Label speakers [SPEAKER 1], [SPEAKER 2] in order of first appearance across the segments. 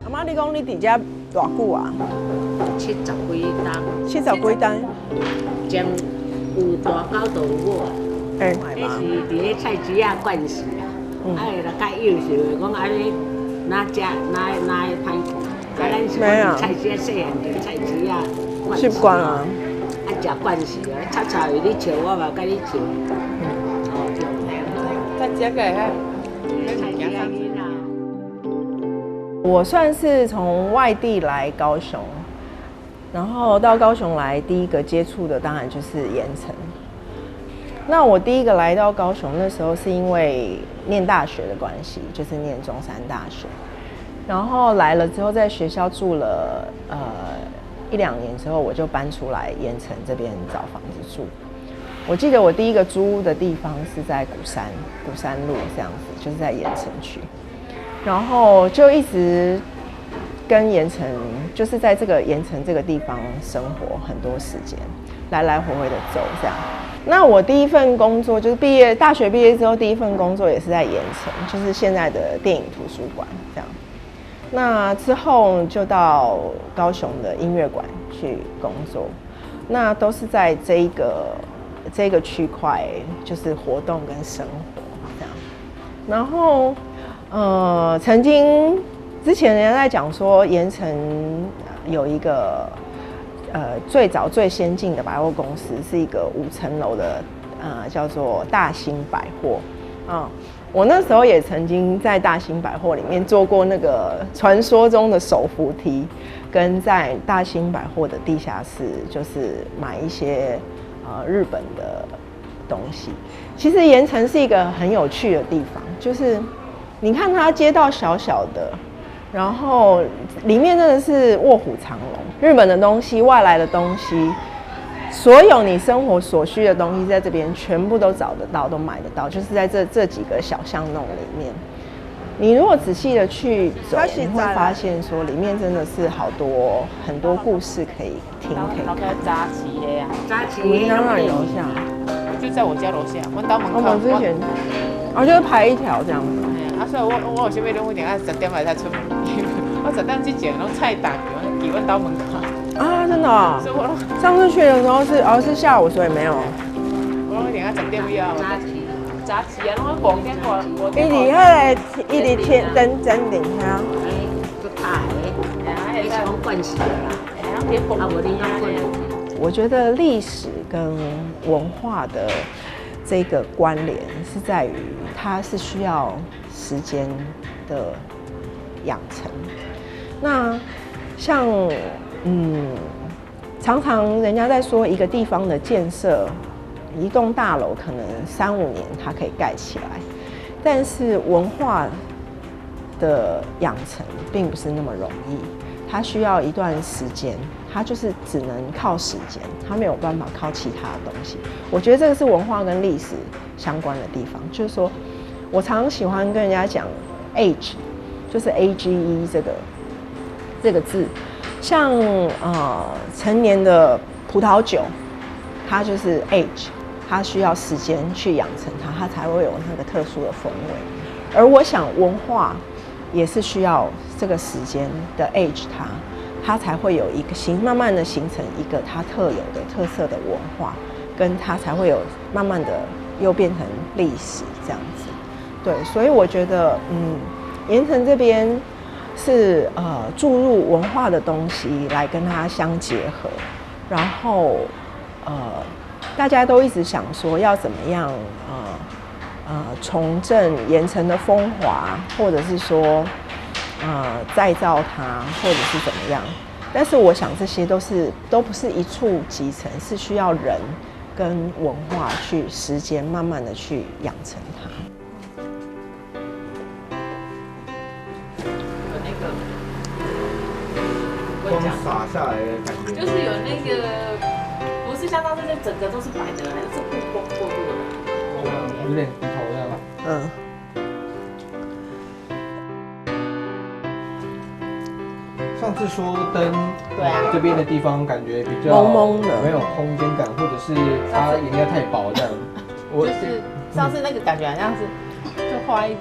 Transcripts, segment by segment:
[SPEAKER 1] 阿妈，你讲你伫遮偌久啊
[SPEAKER 2] 70几单
[SPEAKER 1] ？70几单？
[SPEAKER 2] 将有大狗就有我。
[SPEAKER 1] 哎，
[SPEAKER 2] 迄是伫咧菜市仔惯势啊，就较幼小，讲安尼哪食哪会歹看。啊，咱是讲菜市仔细汉伫菜市仔
[SPEAKER 1] 习惯啊。
[SPEAKER 2] 啊，食惯势啊，炒炒鱼你笑，我嘛甲你笑。哦，对。
[SPEAKER 3] 在这个菜
[SPEAKER 2] 市仔啦。
[SPEAKER 1] 我算是从外地来高雄，然后到高雄来，第一个接触的当然就是盐城。那我第一个来到高雄，那时候是因为念大学的关系，就是念中山大学。然后来了之后，在学校住了1-2年之后，我就搬出来盐城这边找房子住。我记得我第一个租屋的地方是在鼓山路这样子，就是在盐城区。然后就一直跟盐城，就是在这个盐城这个地方生活很多时间，来来回回的走这样。那我第一份工作就是大学毕业之后第一份工作也是在盐城，就是现在的电影图书馆这样。那之后就到高雄的音乐馆去工作，那都是在这个区块，就是活动跟生活这样。然后曾经之前人家在讲说盐城有一个最早最先进的百货公司，是一个5层楼的叫做大兴百货我那时候也曾经在大兴百货里面做过那个传说中的手扶梯，跟在大兴百货的地下室，就是买一些日本的东西。其实盐城是一个很有趣的地方，就是你看它街道小小的，然后里面真的是卧虎藏龙，日本的东西、外来的东西。所有你生活所需的东西在这边全部都找得到，都买得到，就是在这几个小巷弄里面。你如果仔细的去走，你会发现说里面真的是很多故事可以听，可以看。
[SPEAKER 3] 扎旗的呀，
[SPEAKER 2] 扎旗。
[SPEAKER 1] 我们家那里楼下，
[SPEAKER 3] 就在我家楼下，我到门口。
[SPEAKER 1] 我们之前，就是排一条这样子。
[SPEAKER 3] 所以我有啥物拢一定要10点来才出门。我10点之前拢菜单给我到门口。
[SPEAKER 1] 真的上次去的时候是下午，所以没有。
[SPEAKER 3] 我一定要10点以后。扎旗啊，拢逛点逛。
[SPEAKER 1] 伊伫天灯顶遐。
[SPEAKER 2] 都大个，迄是讲惯势啦。
[SPEAKER 1] 我觉得历史跟文化的这个关联是在于，它是需要时间的养成。那像常常人家在说一个地方的建设，一栋大楼可能3-5年它可以盖起来，但是文化的养成并不是那么容易，它需要一段时间，它就是只能靠时间，它没有办法靠其他的东西。我觉得这个是文化跟历史相关的地方，就是说我常喜欢跟人家讲 age， 就是 AGE 这个字。像成年的葡萄酒，它就是 age， 它需要时间去养成它才会有那个特殊的风味。而我想文化也是需要这个时间的 age， 它才会有一个慢慢的形成一个它特有的特色的文化，跟它才会有慢慢的又变成历史这样子。对，所以我觉得盐城这边是注入文化的东西来跟它相结合，然后大家都一直想说要怎么样重振盐城的风华，或者是说再造它，或者是怎么样。但是我想这些都不是一触即成，是需要人跟文化去时间慢慢的去养成它。
[SPEAKER 4] 光洒下来的感觉，
[SPEAKER 3] 就是有那个，不是像它这整个都是白的，是不光过度的。
[SPEAKER 4] 有点骨头这样吧。上次说灯，
[SPEAKER 3] 对啊，
[SPEAKER 4] 这边的地方感觉比较
[SPEAKER 1] 蒙蒙的，
[SPEAKER 4] 没有空间感，或者是它颜料太薄这样。
[SPEAKER 3] 就是上次那个感觉好像是就画一个。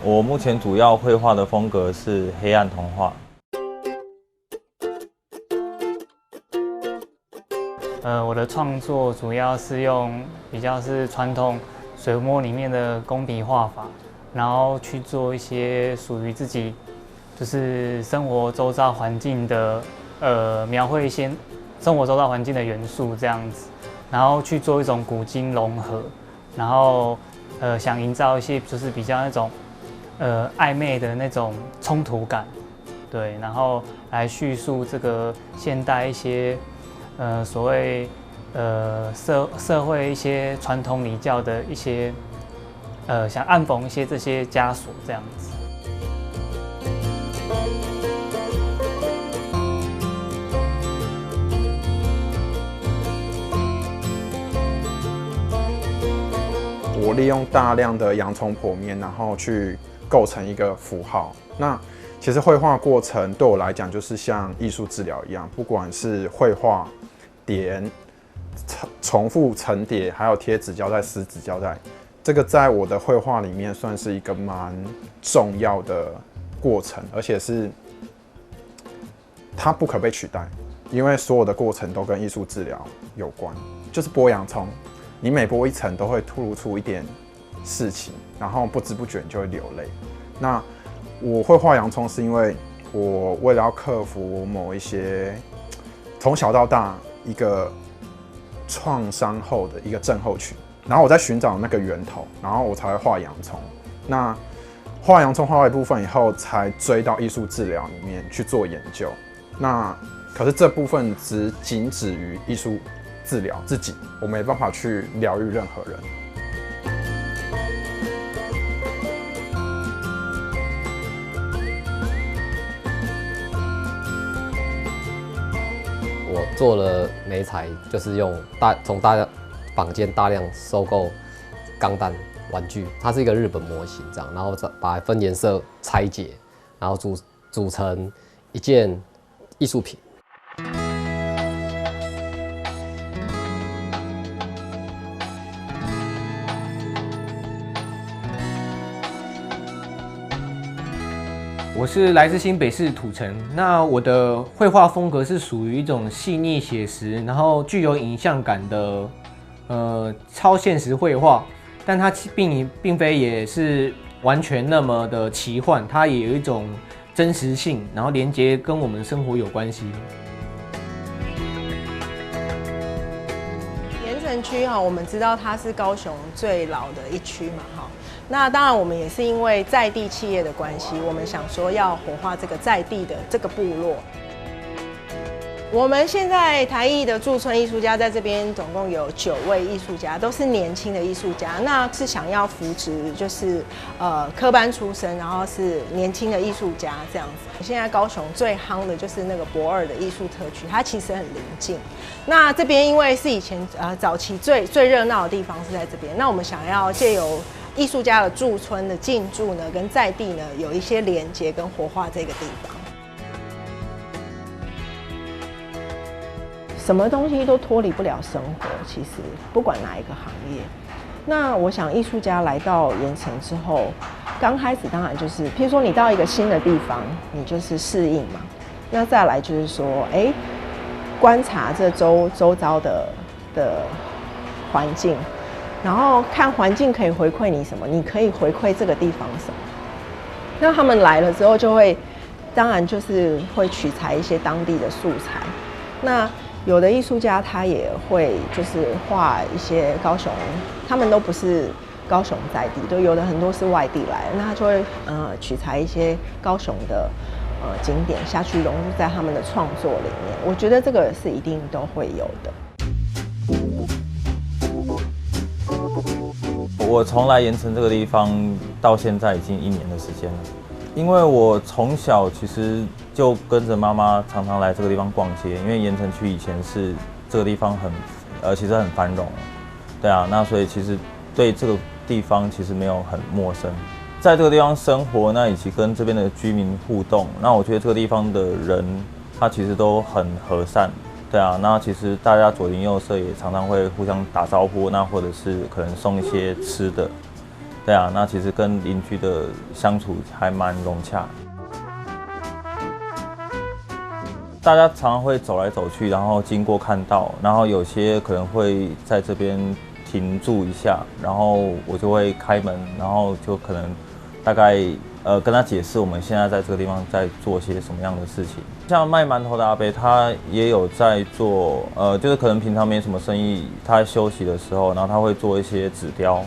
[SPEAKER 5] 我目前主要绘画的风格是黑暗童话。
[SPEAKER 6] 我的创作主要是用比较是传统水墨里面的工笔画法，然后去做一些属于自己就是生活周遭环境的描绘一些生活周遭环境的元素这样子，然后去做一种古今融合，然后想营造一些就是比较那种暧昧的那种冲突感，对，然后来叙述这个现代一些所谓社会一些传统礼教的一些想暗讽一些这些枷锁这样子。
[SPEAKER 7] 我利用大量的洋葱剖面，然后去构成一个符号。那其实绘画过程对我来讲，就是像艺术治疗一样，不管是绘画、点、重复层叠，还有贴纸胶带、撕纸胶带，这个在我的绘画里面算是一个蛮重要的过程，而且是它不可被取代，因为所有的过程都跟艺术治疗有关。就是剥洋葱，你每剥一层都会吐露出一点事情，然后不知不觉你就会流泪。那我会画洋葱，是因为我为了要克服某一些从小到大一个创伤后的一个症候群，然后我在寻找那个源头，然后我才会画洋葱。那画洋葱画到一部分以后，才追到艺术治疗里面去做研究。那可是这部分只仅止于艺术治疗自己，我没办法去疗愈任何人。
[SPEAKER 8] 我做了媒材，就是从坊间大量收购钢弹玩具，它是一个日本模型这样，然后把它分颜色拆解，然后组成一件艺术品。
[SPEAKER 9] 我是来自新北市土城，那我的绘画风格是属于一种细腻写实，然后具有影像感的超现实绘画，但它并非也是完全那么的奇幻，它也有一种真实性，然后连接跟我们生活有关系。
[SPEAKER 1] 盐埕区哈，我们知道它是高雄最老的一区嘛哈。那当然，我们也是因为在地企业的关系，我们想说要活化这个在地的这个部落。我们现在台艺的驻村艺术家在这边总共有9位艺术家，都是年轻的艺术家。那是想要扶植，就是科班出身，然后是年轻的艺术家这样子。现在高雄最夯的就是那个駁二的艺术特区，它其实很临近。那这边因为是以前早期最热闹的地方是在这边，那我们想要借由艺术家的驻村的进驻呢，跟在地呢有一些连接跟活化这个地方。什么东西都脱离不了生活，其实不管哪一个行业。那我想艺术家来到盐埕之后，刚开始当然就是，譬如说你到一个新的地方，你就是适应嘛。那再来就是说，观察这周遭的环境。然后看环境可以回馈你什么，你可以回馈这个地方什么。那他们来了之后，就会当然就是会取材一些当地的素材。那有的艺术家他也会就是画一些高雄，他们都不是高雄在地，都有的很多是外地来的，那他就会取材一些高雄的景点下去融入在他们的创作里面。我觉得这个是一定都会有的。
[SPEAKER 5] 我从来盐埕这个地方到现在已经1年的时间了，因为我从小其实就跟着妈妈常常来这个地方逛街，因为盐埕区以前是这个地方其实很繁荣，对啊，那所以其实对这个地方其实没有很陌生，在这个地方生活，那以及跟这边的居民互动，那我觉得这个地方的人他其实都很和善。对啊，那其实大家左邻右舍也常常会互相打招呼，那或者是可能送一些吃的，对啊，那其实跟邻居的相处还蛮融洽。大家常常会走来走去，然后经过看到，然后有些可能会在这边停住一下，然后我就会开门，然后就可能大概跟他解释我们现在在这个地方在做些什么样的事情。像卖馒头的阿伯，他也有在做，就是可能平常没什么生意，他休息的时候，然后他会做一些纸雕，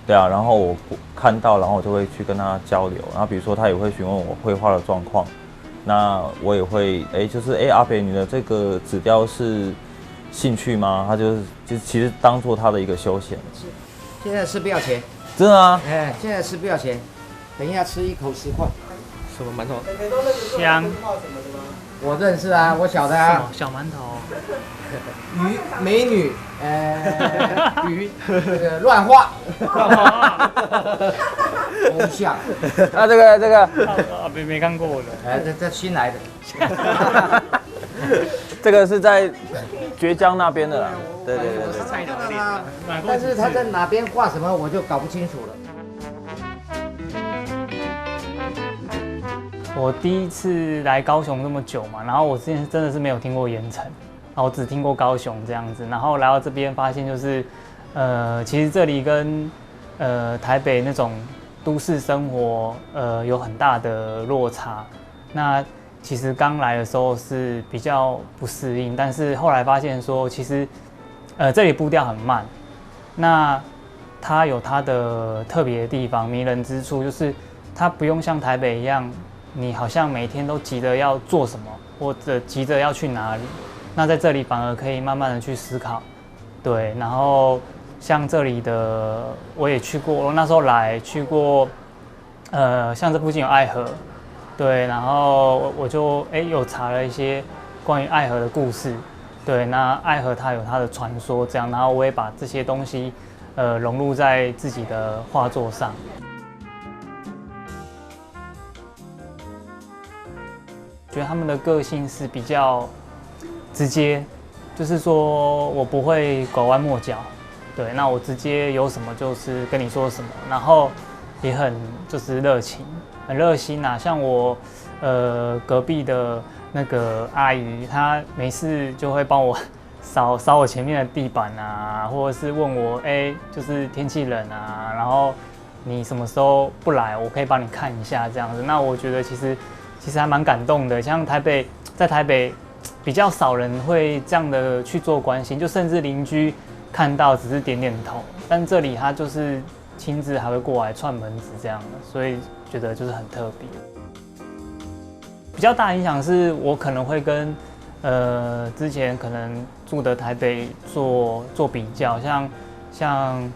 [SPEAKER 5] 对啊，然后我看到，然后我就会去跟他交流，然后比如说他也会询问我绘画的状况。那我也会就是阿北，你的这个纸雕是兴趣吗？他就其实当做他的一个休闲。
[SPEAKER 10] 现在吃不要钱，
[SPEAKER 5] 真的啊？
[SPEAKER 10] 现在吃不要钱，等一下吃1口10块。
[SPEAKER 9] 什么馒头？
[SPEAKER 6] 香。
[SPEAKER 10] 我认识啊，我晓得啊。
[SPEAKER 6] 小馒头。
[SPEAKER 10] 鱼美女，鱼这个乱画。偶像。
[SPEAKER 5] 啊，这个
[SPEAKER 6] 没看过我的。
[SPEAKER 10] 这新来的。
[SPEAKER 5] 这个是在绝江那边的啦。对。
[SPEAKER 10] 但是他在哪边画什么，我就搞不清楚了。
[SPEAKER 6] 我第一次来高雄那么久嘛，然后我之前真的是没有听过盐埕，然后我只听过高雄这样子，然后来到这边发现就是，其实这里跟台北那种都市生活有很大的落差。那其实刚来的时候是比较不适应，但是后来发现说，其实这里步调很慢，那它有它的特别的地方，迷人之处就是它不用像台北一样。你好像每天都急着要做什么，或者急着要去哪里，那在这里反而可以慢慢的去思考，对。然后像这里的我也去过，我那时候来去过，像这附近有爱河，对。然后我就有查了一些关于爱河的故事，对。那爱河它有它的传说这样，然后我也把这些东西融入在自己的画作上。觉得他们的个性是比较直接，就是说我不会拐弯抹角，对，那我直接有什么就是跟你说什么，然后也很就是热情，很热心啊。像我隔壁的那个阿姨，她没事就会帮我扫我前面的地板啊，或者是问我就是天气冷啊，然后你什么时候不来，我可以帮你看一下这样子。那我觉得其实还蛮感动的，像在台北比较少人会这样的去做关心，就甚至邻居看到只是点点头，但这里他就是亲自还会过来串门子这样的，所以觉得就是很特别。比较大的影响是我可能会跟之前可能住的台北做比较，像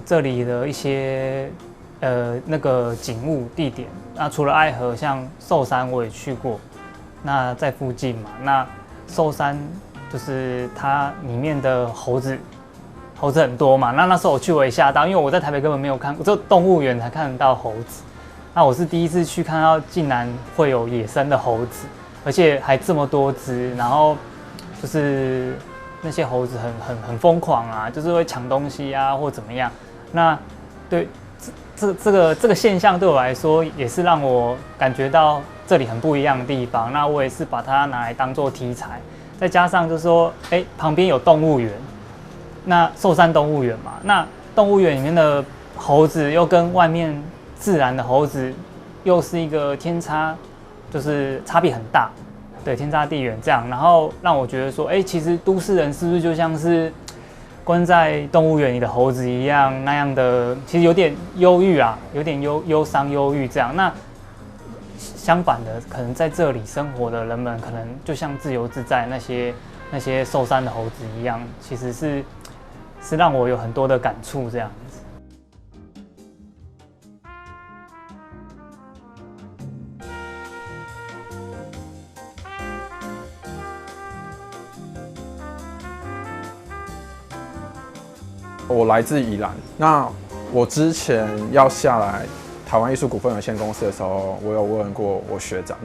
[SPEAKER 6] 这里的一些那个景物地点。那除了爱河，像寿山我也去过，那在附近嘛。那寿山就是它里面的猴子很多嘛。那时候我去我也吓到，因为我在台北根本没有看过，只有动物园才看得到猴子。那我是第一次去看到，竟然会有野生的猴子，而且还这么多只。然后就是那些猴子很疯狂啊，就是会抢东西啊或怎么样。那对。这个现象对我来说也是让我感觉到这里很不一样的地方。那我也是把它拿来当做题材，再加上就是说，旁边有动物园，那寿山动物园嘛，那动物园里面的猴子又跟外面自然的猴子又是一个天差，就是差别很大，对，天差地远这样。然后让我觉得说，其实都市人是不是就像是关在动物园里的猴子一样那样的，其实有点忧郁啊，有点忧伤、忧郁这样。那相反的，可能在这里生活的人们，可能就像自由自在那些寿山的猴子一样，其实是让我有很多的感触这样子。
[SPEAKER 7] 我来自宜兰，那我之前要下来台湾艺术股份有限公司的时候，我有问过我学长，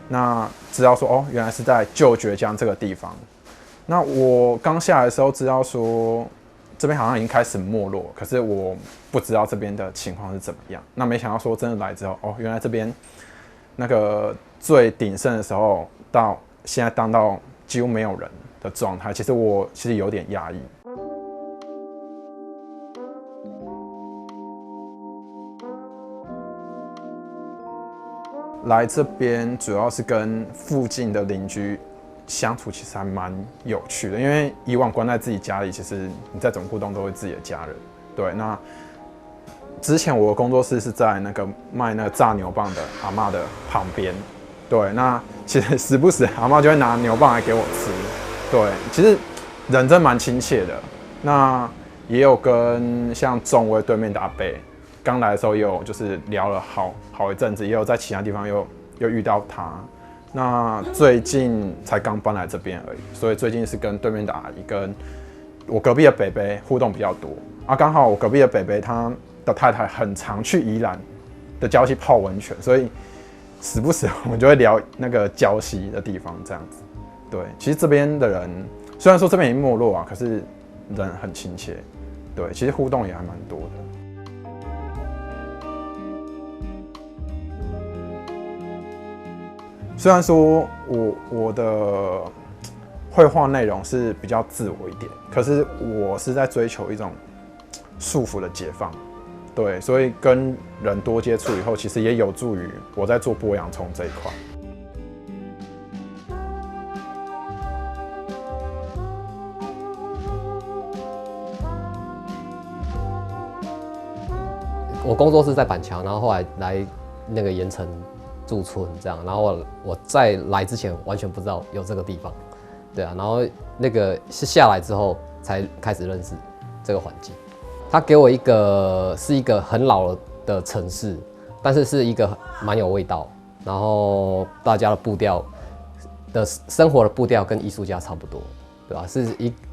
[SPEAKER 7] 那知道说原来是在旧崛江这个地方。那我刚下来的时候知道说，这边好像已经开始没落，可是我不知道这边的情况是怎么样。那没想到说真的来之后，哦，原来这边那个最鼎盛的时候，到现在当到几乎没有人的状态，其实有点压抑。来这边主要是跟附近的邻居相处，其实还蛮有趣的。因为以往关在自己家里，其实你再怎么互动都会自己的家人。对，那之前我的工作室是在那个卖那个炸牛蒡的阿嬷的旁边。对，那其实时不时阿嬷就会拿牛蒡来给我吃。对，其实人真蛮亲切的。那也有跟像中卫对面的阿伯。刚来的时候也有就是聊了好一阵子，也有在其他地方又遇到他。那最近才刚搬来这边而已，所以最近是跟对面的阿姨跟我隔壁的北北互动比较多啊。刚好我隔壁的北北他的太太很常去宜兰的礁溪泡温泉，所以时不时我们就会聊那个礁溪的地方这样子。对，其实这边的人虽然说这边已经没落啊，可是人很亲切。对，其实互动也还蛮多的。虽然说我的绘画内容是比较自我一点，可是我是在追求一种束缚的解放，对，所以跟人多接触以后，其实也有助于我在做剥洋葱这一块。
[SPEAKER 8] 我工作室在板桥，然后后来来那个盐埕驻村这样，然后我在来之前完全不知道有这个地方，对啊，然后那个是下来之后才开始认识这个环境。它给我是一个很老的城市，但是是一个蛮有味道，然后大家的步调的生活的步调跟艺术家差不多，对吧？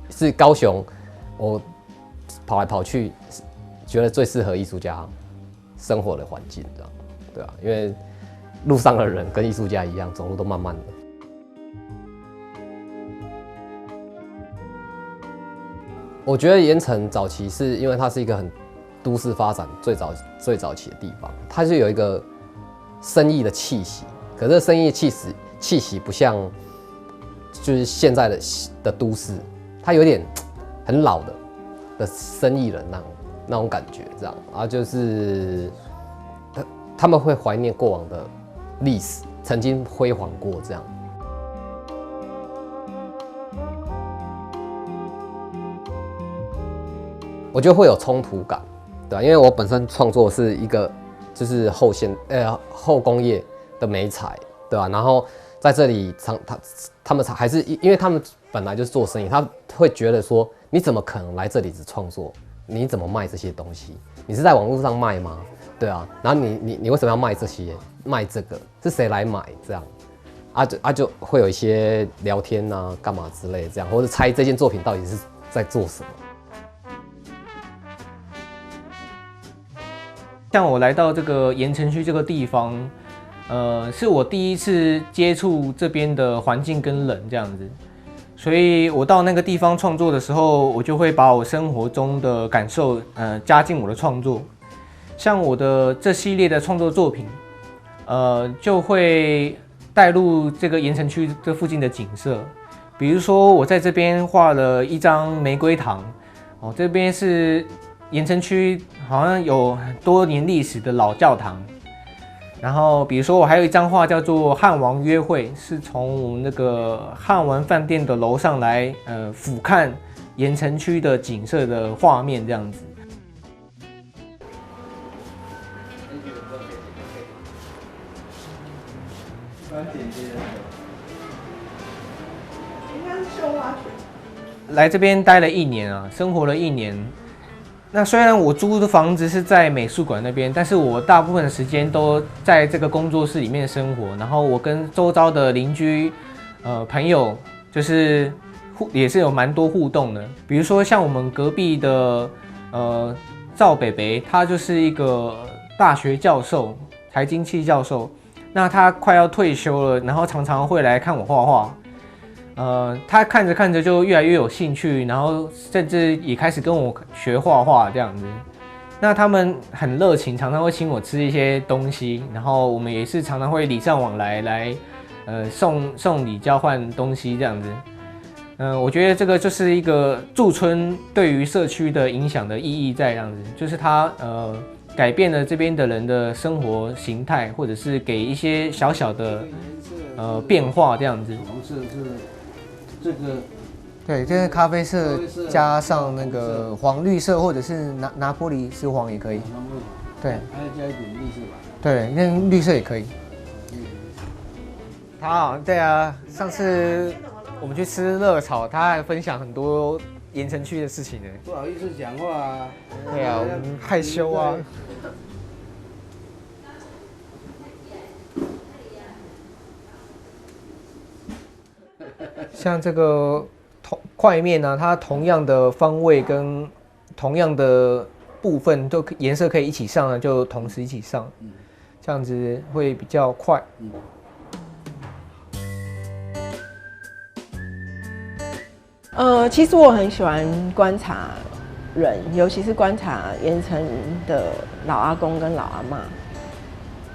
[SPEAKER 8] 是高雄，我跑来跑去，觉得最适合艺术家生活的环境，这样，对啊，因为路上的人跟艺术家一样，走路都慢慢的。我觉得盐埕早期是因为它是一个很都市发展最早期的地方，它就有一个生意的气息。可是生意气息不像就是现在的都市，它有点很老的生意人那种感觉，这样啊，就是他们会怀念过往的历史，曾经辉煌过这样。我觉得会有冲突感，对吧？因为我本身创作是一个就是后工业的媒材，对吧？然后在这里他们还是因为他们本来就是做生意，他会觉得说你怎么可能来这里只创作？你怎么卖这些东西？你是在网络上卖吗？对啊，然后你为什么要卖这些？卖这个是谁来买？这样就会有一些聊天啊，干嘛之类的这样，或者猜这件作品到底是在做什么。
[SPEAKER 9] 像我来到这个盐埕区这个地方，是我第一次接触这边的环境跟人这样子，所以我到那个地方创作的时候，我就会把我生活中的感受，加进我的创作。像我的这系列的创作作品，就会带入这个盐埕区这附近的景色，比如说我在这边画了一张玫瑰堂，哦，这边是盐埕区好像有多年历史的老教堂。然后比如说我还有一张画叫做《汉王约会》，是从我们那个汉王饭店的楼上来俯瞰盐埕区的景色的画面这样子。来这边待了1年啊，生活了1年。那虽然我租的房子是在美术馆那边，但是我大部分的时间都在这个工作室里面生活。然后我跟周遭的邻居、朋友，就是也是有蛮多互动的。比如说像我们隔壁的赵北北，他就是一个大学教授，财经系教授。那他快要退休了，然后常常会来看我画画。他看着看着就越来越有兴趣，然后甚至也开始跟我学画画这样子。那他们很热情，常常会请我吃一些东西，然后我们也是常常会礼尚往来，送礼交换东西这样子。我觉得这个就是一个驻村对于社区的影响的意义在这样子，就是它改变了这边的人的生活形态，或者是给一些小小的变化这样子。
[SPEAKER 10] 红色是这个。
[SPEAKER 9] 对，这是咖啡色加上那个黄绿色，或者是拿坡里斯黄也可以。对，
[SPEAKER 10] 还要加一点绿色吧。
[SPEAKER 9] 对，那绿色也可以。好，对啊，上次我们去吃热炒，他还分享很多盐城区的事情呢。
[SPEAKER 10] 不好意思讲话啊。
[SPEAKER 9] 对啊，我们害羞啊。像这个块面呢，它同样的方位跟同样的部分，都颜色可以一起上呢，就同时一起上，这样子会比较快。
[SPEAKER 1] 其实我很喜欢观察人，尤其是观察盐城的老阿公跟老阿嬷。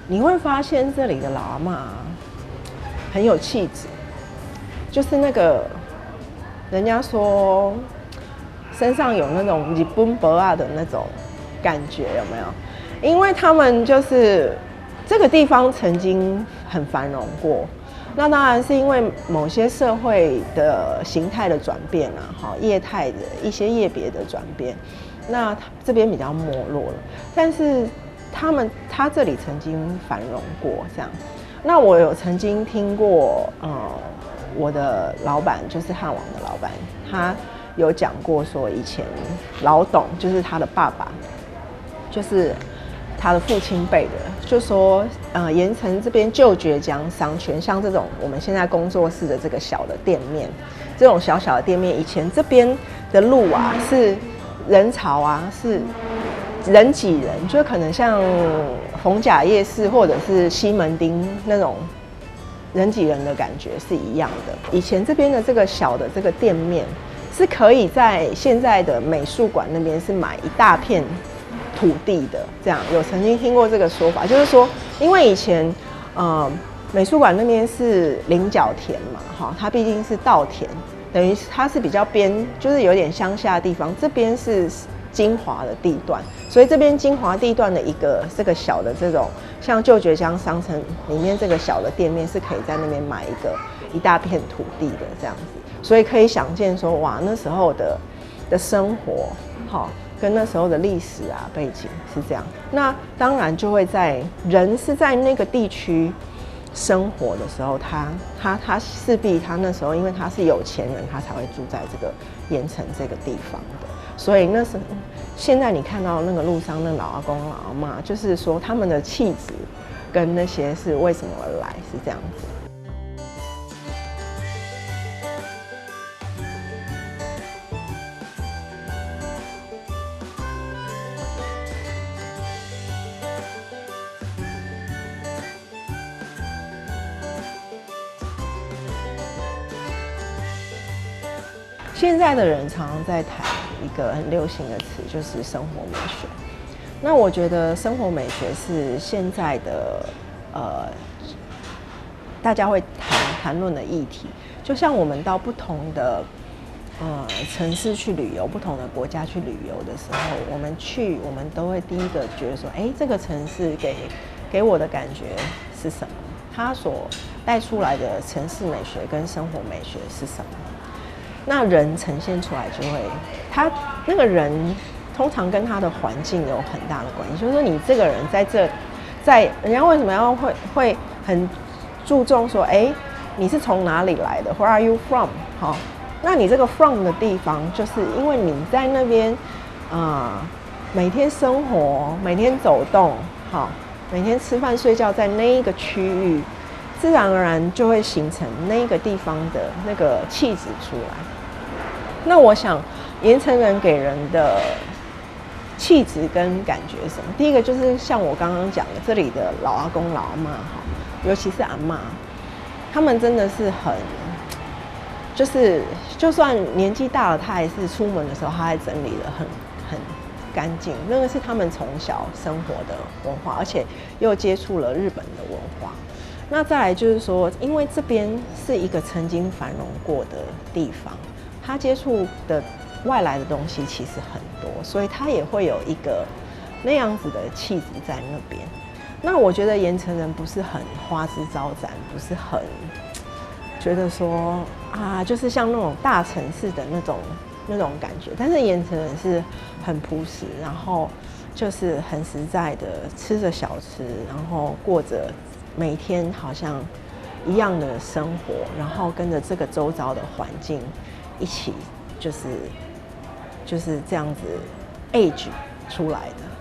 [SPEAKER 1] 你会发现这里的老阿嬷很有气质，就是那个人家说身上有那种日本博啊的那种感觉，有没有？因为他们就是这个地方曾经很繁荣过。那当然是因为某些社会的形态的转变啊，哈，业态的一些业别的转变，那这边比较没落了。但是他这里曾经繁荣过，这样。那我有曾经听过，我的老板就是汉王的老板，他有讲过说，以前老董就是他的爸爸，就是他的父亲辈的，就说，盐城这边旧爵江商圈，像这种我们现在工作室的这个小的店面，这种小小的店面，以前这边的路啊是人潮啊，是人挤人，就可能像逢甲夜市或者是西门町那种人挤人的感觉是一样的。以前这边的这个小的这个店面是可以在现在的美术馆那边是买一大片土地的，这样有曾经听过这个说法，就是说，因为以前美术馆那边是菱角田嘛，哈，它毕竟是稻田，等于它是比较边，就是有点乡下的地方，这边是精华的地段，所以这边精华地段的一个这个小的这种像旧爵江商城里面这个小的店面是可以在那边买一大片土地的这样子，所以可以想见说，哇，那时候的生活，好。跟那时候的历史啊背景是这样，那当然就会在人是在那个地区生活的时候，他势必他那时候因为他是有钱人，他才会住在这个盐城这个地方的，所以那时候现在你看到那个路上那老阿公老阿嬷，就是说他们的气质跟那些是为什么而来，是这样子。现在的人常常在谈一个很流行的词，就是生活美学。那我觉得生活美学是现在的大家会谈论的议题。就像我们到不同的城市去旅游，不同的国家去旅游的时候，我们都会第一个觉得说，这个城市给我的感觉是什么？它所带出来的城市美学跟生活美学是什么？那人呈现出来就会，他那个人通常跟他的环境有很大的关系。就是说，你这个人在人家为什么要会很注重说，你是从哪里来的 ？Where are you from？ 好，那你这个 from 的地方，就是因为你在那边每天生活，每天走动，好，每天吃饭睡觉，在那一个区域。自然而然就会形成那个地方的那个气质出来。那我想，盐城人给人的气质跟感觉是什么？第一个就是像我刚刚讲的，这里的老阿公、老阿嬷，尤其是阿嬷，他们真的是就是就算年纪大了，他还是出门的时候，他还整理得很干净。那个是他们从小生活的文化，而且又接触了日本的文化。那再来就是说，因为这边是一个曾经繁荣过的地方，他接触的外来的东西其实很多，所以他也会有一个那样子的气质在那边。那我觉得盐城人不是很花枝招展，不是很觉得说啊，就是像那种大城市的那种感觉。但是盐城人是很朴实，然后就是很实在的吃着小吃，然后过着每天好像一样的生活，然后跟着这个周遭的环境一起，就是这样子 age 出来的。